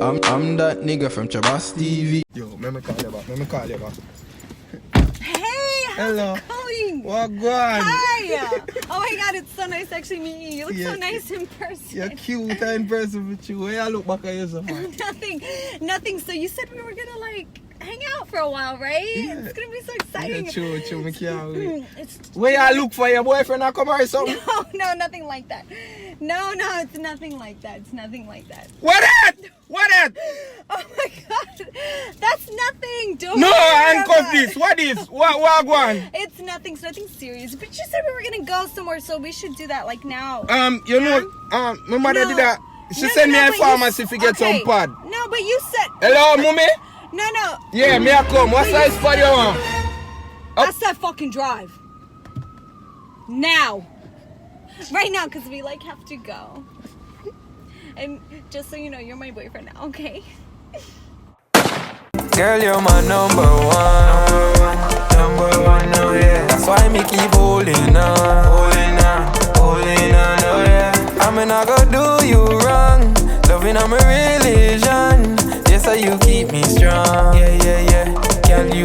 I'm that nigga from Chabas TV. Yo, let me call you back. Hey, how's Hello. it going? What going? Hi. Oh my god, it's so nice actually meeting you. You look so nice in person. You're cute in person with you. Where you look back at yourself? Nothing. So you said we were gonna like hang out for a while, right? Yeah. It's gonna be so exciting. Yeah, true, me can't wait. It's Where you look for your boyfriend or come or something? no, nothing like that. No, it's nothing like that. It's nothing like that. What that? What that? Oh my god, that's nothing. Don't No, worry handcuff about this. it. What is? What going? It's nothing serious. But you said we were gonna go somewhere, so we should do that like now. You know, my mother No. did that. She No, sent me but a you pharmacy to get okay. some pad. No, but you said Hello, mommy? no. Yeah, me I come. What size pad you want? I said fucking drive. Now. Right now, because we like have to go. And just so you know, you're my boyfriend now, okay? Girl, you're my number one. Number one, oh yeah. That's why me keep holding on. Holding on, oh yeah. I mean, I go do you wrong. Loving I'm a religion. Yes, so you keep me strong. Yeah. Girl, you